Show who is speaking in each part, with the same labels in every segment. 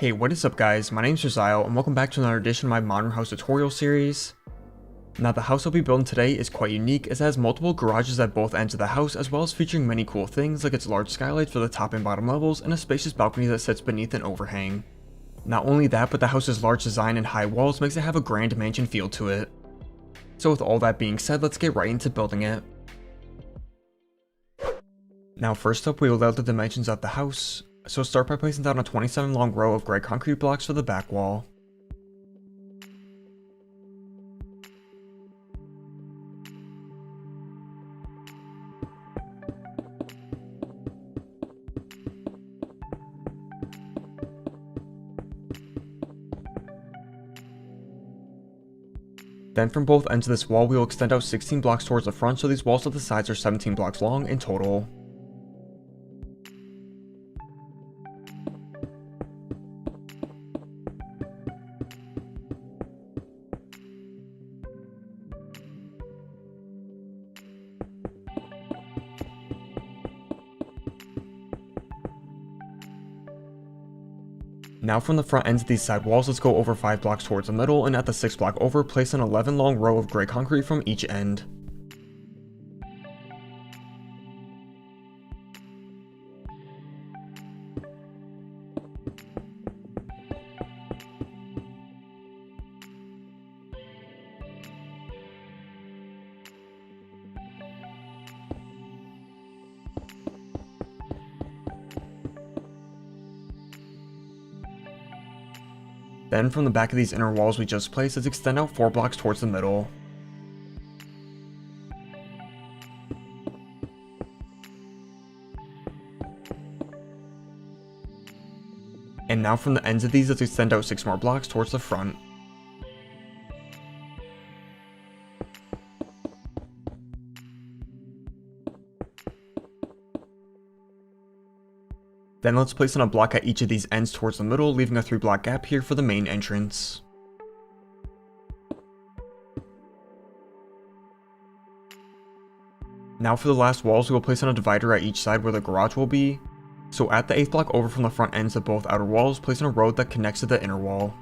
Speaker 1: Hey, what is up guys, my name is RIZZIAL and welcome back to another edition of my modern house tutorial series. Now the house I'll be building today is quite unique as it has multiple garages at both ends of the house as well as featuring many cool things like its large skylights for the top and bottom levels and a spacious balcony that sits beneath an overhang. Not only that, but the house's large design and high walls makes it have a grand mansion feel to it. So with all that being said, let's get right into building it. Now first up we will lay out the dimensions of the house. So start by placing down a 27 long row of gray concrete blocks for the back wall. Then from both ends of this wall we will extend out 16 blocks towards the front, so these walls at the sides are 17 blocks long in total. Now from the front ends of these side walls, let's go over 5 blocks towards the middle, and at the 6th block over, place an 11 long row of gray concrete from each end. Then from the back of these inner walls we just placed, let's extend out 4 blocks towards the middle. And now from the ends of these, let's extend out 6 more blocks towards the front. Then let's place in a block at each of these ends towards the middle, leaving a 3-block gap here for the main entrance. Now for the last walls, we will place in a divider at each side where the garage will be. So at the 8th block over from the front ends of both outer walls, place in a road that connects to the inner wall.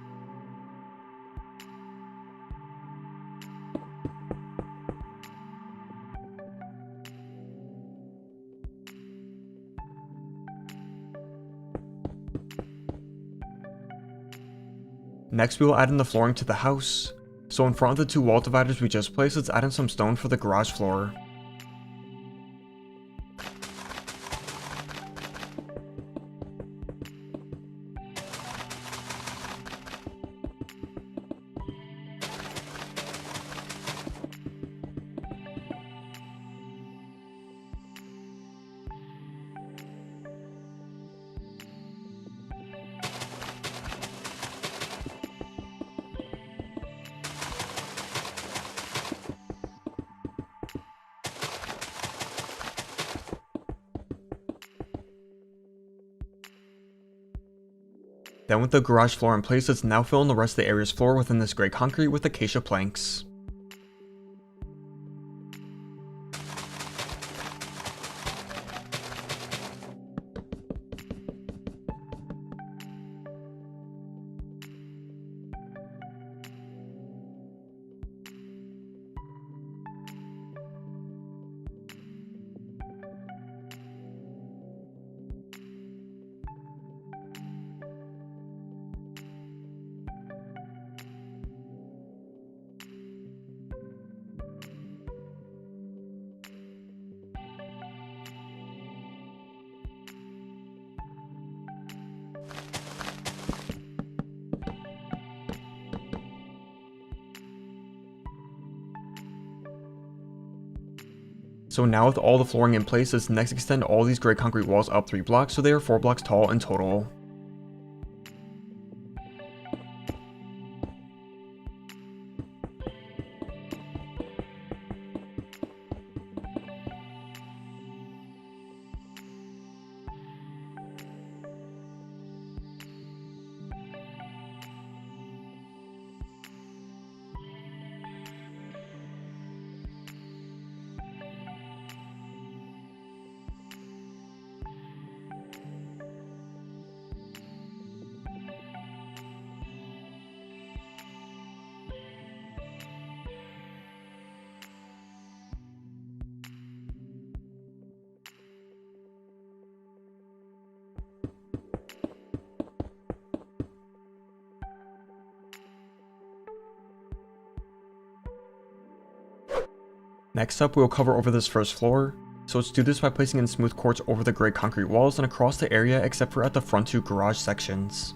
Speaker 1: Next we will add in the flooring to the house. So in front of the 2 wall dividers we just placed, let's add in some stone for the garage floor. Then with the garage floor in place, let's now fill in the rest of the area's floor within this gray concrete with acacia planks. So now with all the flooring in place, let's next extend all these gray concrete walls up 3 blocks so they are 4 blocks tall in total. Next up, we will cover over this first floor. So let's do this by placing in smooth quartz over the grey concrete walls and across the area except for at the front two garage sections.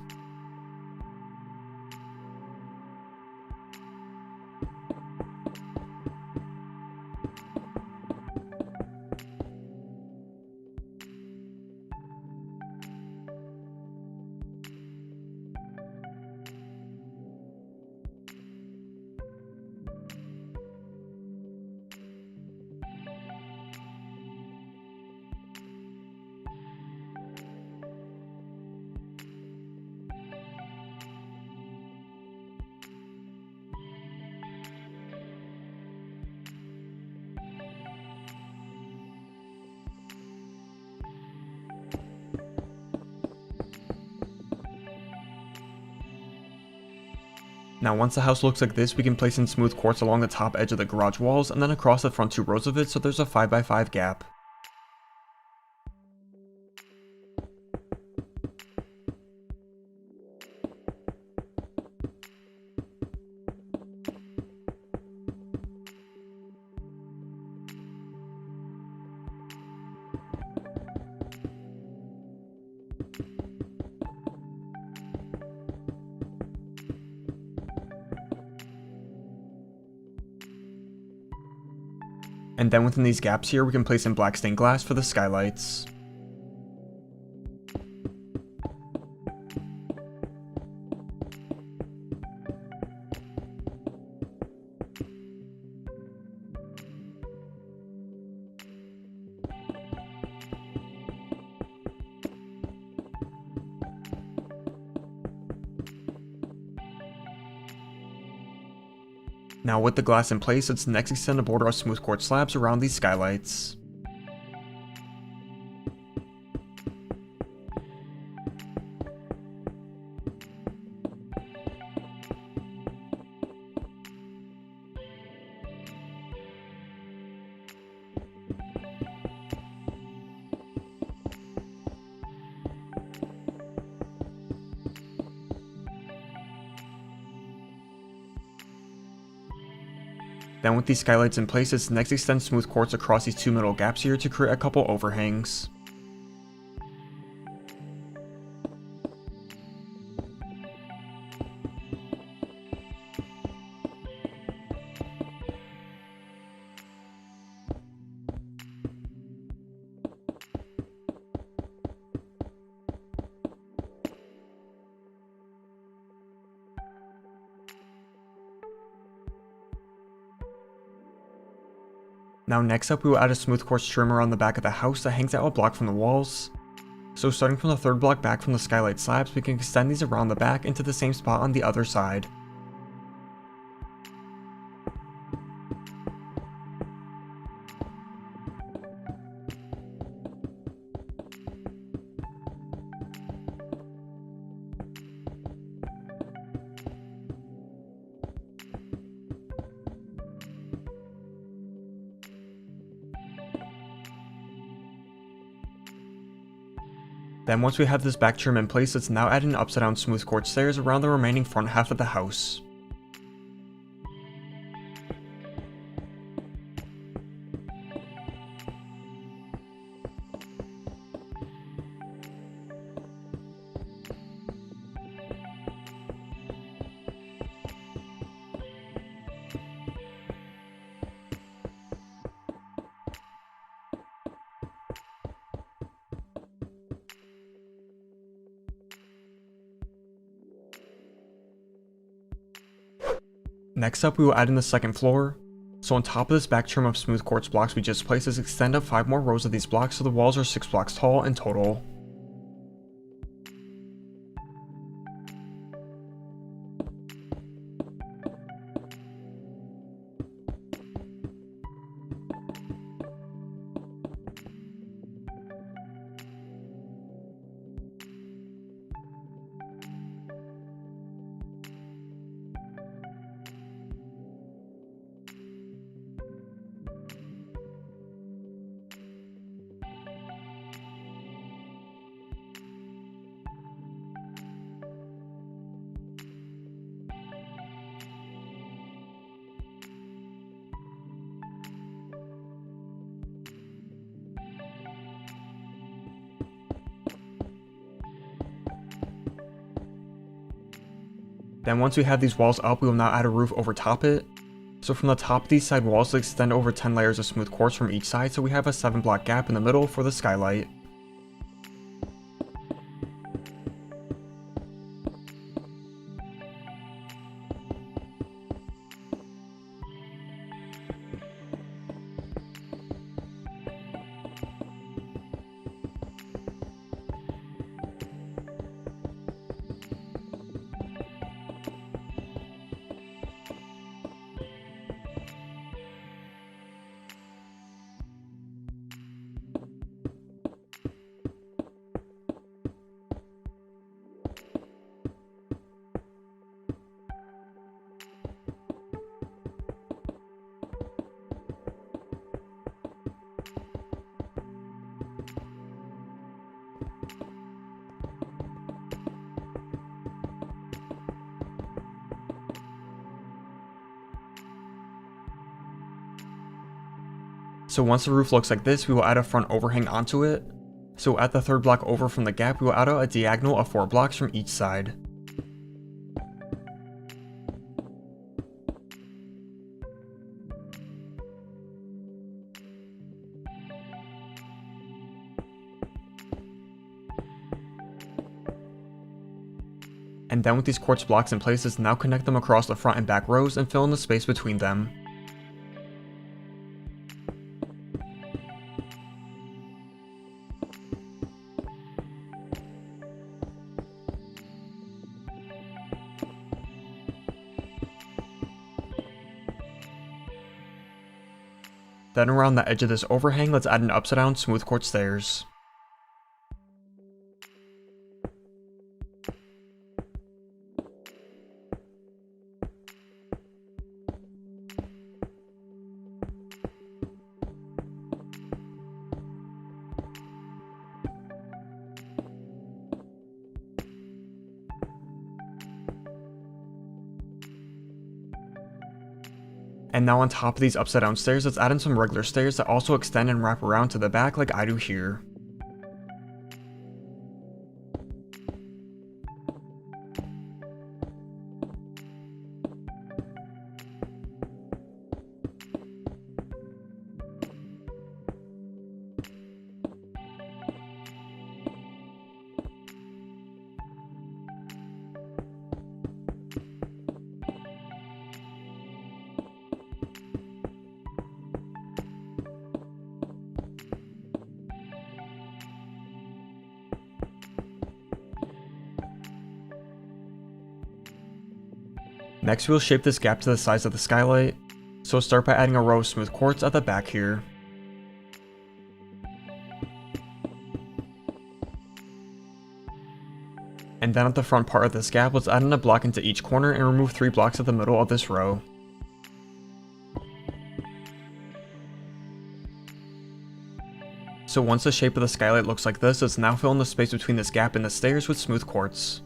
Speaker 1: Now once the house looks like this, we can place in smooth quartz along the top edge of the garage walls and then across the front two rows of it so there's a 5x5 gap. And then within these gaps here, we can place in black stained glass for the skylights. Now with the glass in place, let's next extend a border of smooth quartz slabs around these skylights. Then with these skylights in place, let's next extend smooth quartz across these two middle gaps here to create a couple overhangs. Now next up, we will add a smooth quartz trim around the back of the house that hangs out a block from the walls. So starting from the third block back from the skylight slabs, we can extend these around the back into the same spot on the other side. Then once we have this back trim in place, let's now add in upside down smooth quartz stairs around the remaining front half of the house. Next up, we will add in the second floor. So on top of this back trim of smooth quartz blocks we just placed, let's extend up 5 more rows of these blocks so the walls are 6 blocks tall in total. Then once we have these walls up, we will now add a roof over top it. So from the top of these side walls, let's extend over 10 layers of smooth quartz from each side, so we have a 7 block gap in the middle for the skylight. So once the roof looks like this, we will add a front overhang onto it. So at the third block over from the gap, we will add out a diagonal of 4 blocks from each side. And then with these quartz blocks in place, let's now connect them across the front and back rows and fill in the space between them. Then around the edge of this overhang, let's add an upside down smooth quartz stairs. And now on top of these upside down stairs, let's add in some regular stairs that also extend and wrap around to the back like I do here. Next, we'll shape this gap to the size of the skylight, so start by adding a row of smooth quartz at the back here. And then at the front part of this gap, let's add in a block into each corner and remove 3 blocks at the middle of this row. So once the shape of the skylight looks like this, let's now fill in the space between this gap and the stairs with smooth quartz.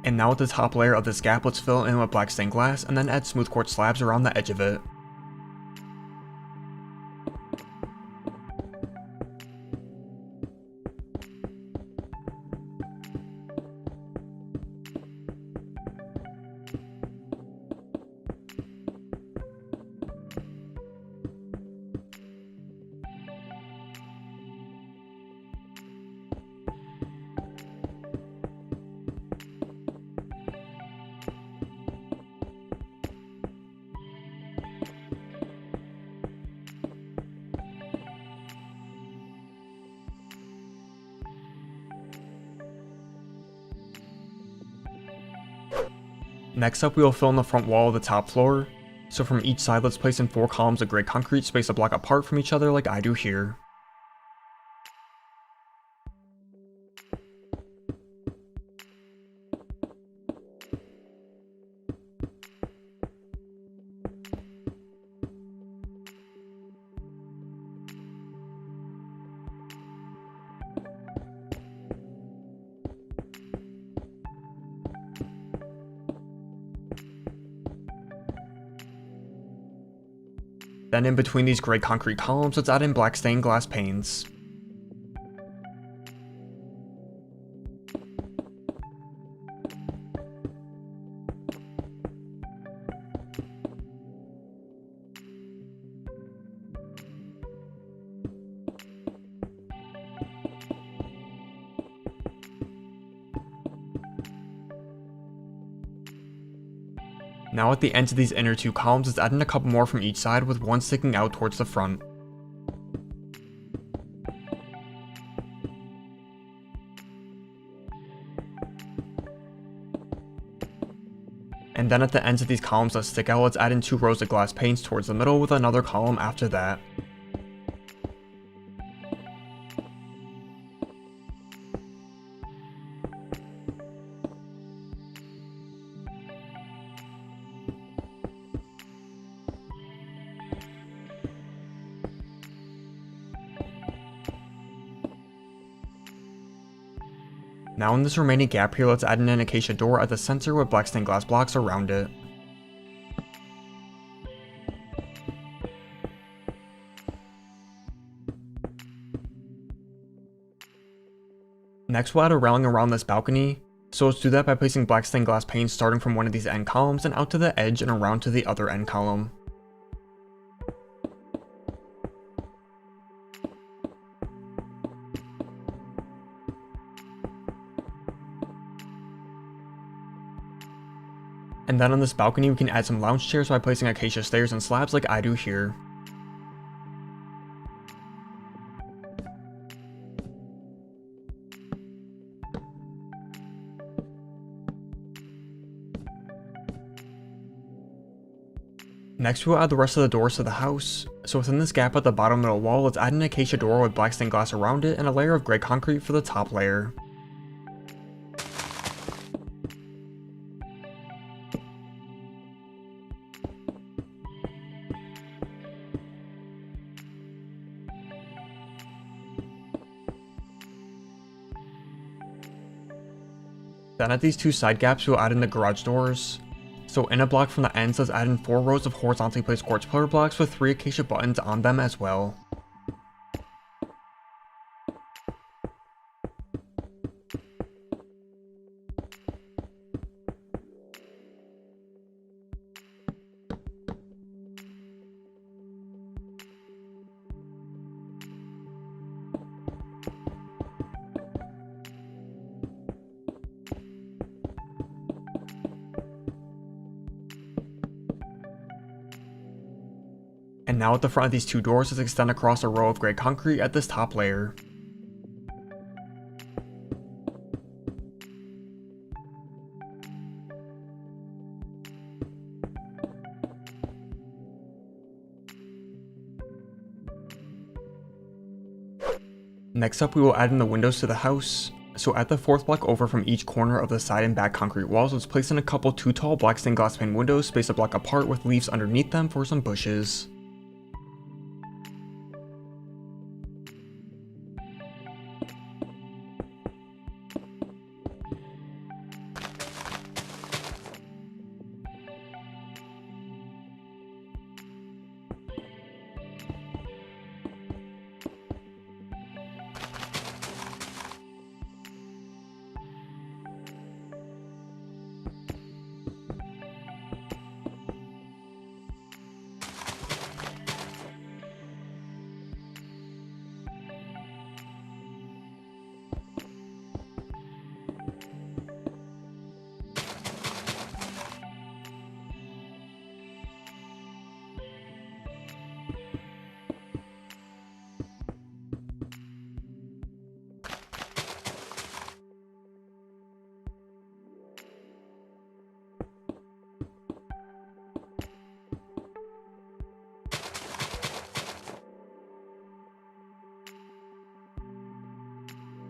Speaker 1: And now with the top layer of this gap, let's fill it in with black stained glass and then add smooth quartz slabs around the edge of it. Next up, we will fill in the front wall of the top floor. So from each side, let's place in 4 columns of gray concrete spaced a block apart from each other like I do here. Then in between these grey concrete columns, let's add in black stained glass panes. Now at the ends of these inner two columns, let's add in a couple more from each side with one sticking out towards the front. And then at the ends of these columns that stick out, let's add in 2 rows of glass panes towards the middle with another column after that. Now in this remaining gap here, let's add in an acacia door at the center with black stained glass blocks around it. Next we'll add a railing around this balcony, so let's do that by placing black stained glass panes starting from one of these end columns and out to the edge and around to the other end column. And then on this balcony we can add some lounge chairs by placing acacia stairs and slabs like I do here. Next we will add the rest of the doors to the house. So within this gap at the bottom middle wall, let's add an acacia door with black stained glass around it and a layer of grey concrete for the top layer. Then at these 2 side gaps we'll add in the garage doors. So in a block from the ends, let's add in 4 rows of horizontally placed quartz pillar blocks with 3 acacia buttons on them as well. And now at the front of these 2 doors, let's extend across a row of grey concrete at this top layer. Next up we will add in the windows to the house. So at the 4th block over from each corner of the side and back concrete walls, let's place in a couple 2 tall black stained glass pane windows spaced a block apart with leaves underneath them for some bushes.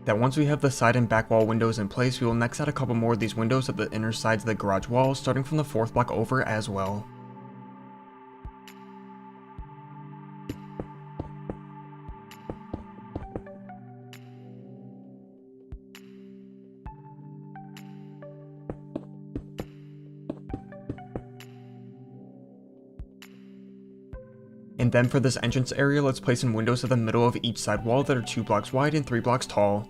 Speaker 1: That once we have the side and back wall windows in place, we will next add a couple more of these windows at the inner sides of the garage walls, starting from the 4th block over as well. And then for this entrance area, let's place in windows at the middle of each side wall that are 2 blocks wide and 3 blocks tall.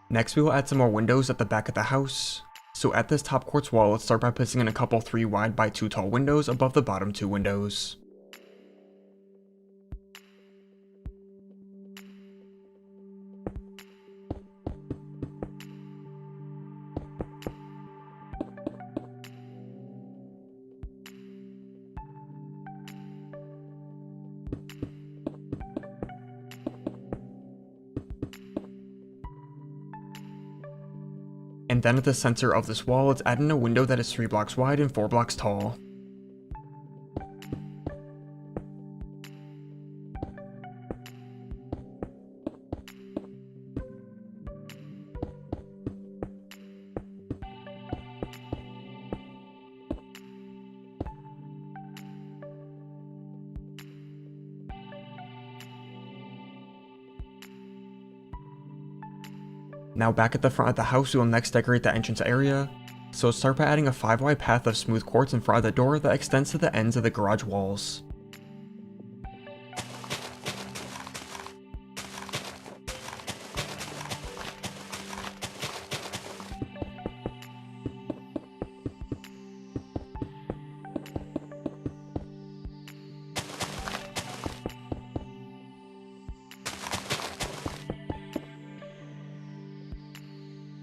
Speaker 1: Next we will add some more windows at the back of the house. So at this top quartz wall, let's start by placing in a couple 3 wide by 2 tall windows above the bottom 2 windows. And then at the center of this wall, let's add in a window that is 3 blocks wide and 4 blocks tall. Now back at the front of the house, we will next decorate the entrance area. So start by adding a 5 wide path of smooth quartz in front of the door that extends to the ends of the garage walls.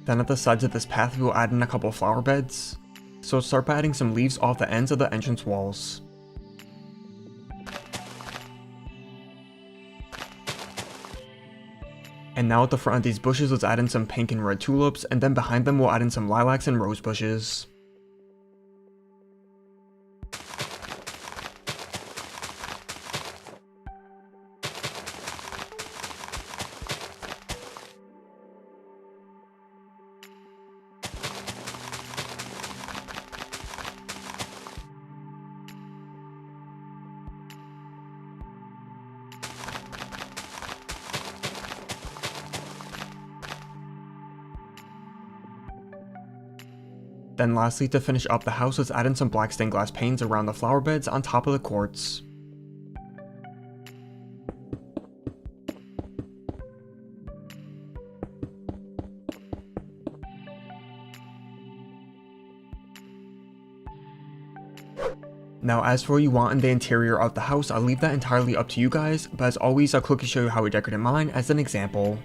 Speaker 1: Then at the sides of this path we will add in a couple flower beds. So start by adding some leaves off the ends of the entrance walls. And now at the front of these bushes, let's add in some pink and red tulips, and then behind them we'll add in some lilacs and rose bushes. Then lastly, to finish up the house, let's add in some black stained glass panes around the flower beds on top of the quartz. Now as for what you want in the interior of the house, I'll leave that entirely up to you guys, but as always I'll quickly show you how we decorated mine as an example.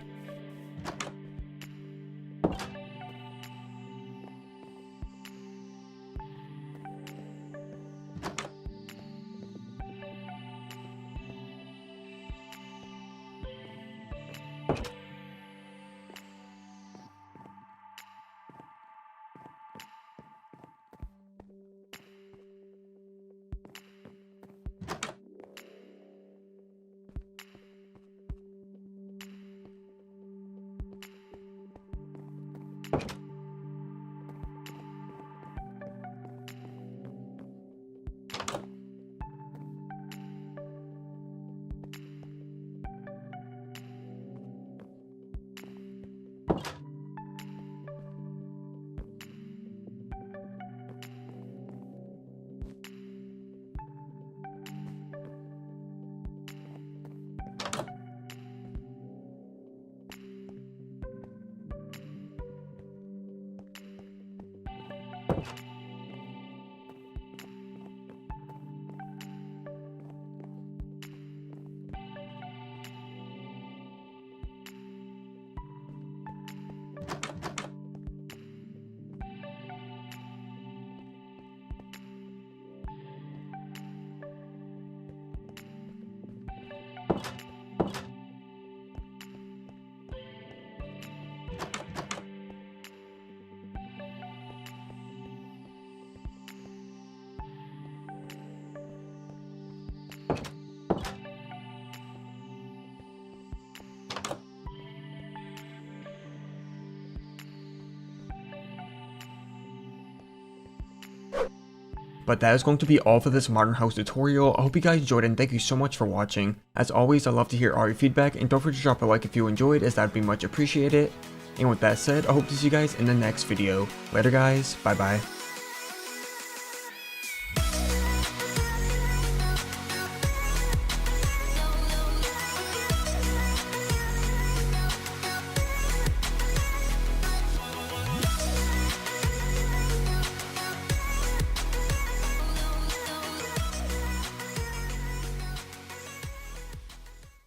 Speaker 1: But that is going to be all for this modern house tutorial. I hope you guys enjoyed and thank you so much for watching. As always, I love to hear all your feedback and don't forget to drop a like if you enjoyed, as that would be much appreciated. And with that said, I hope to see you guys in the next video. Later guys, bye bye.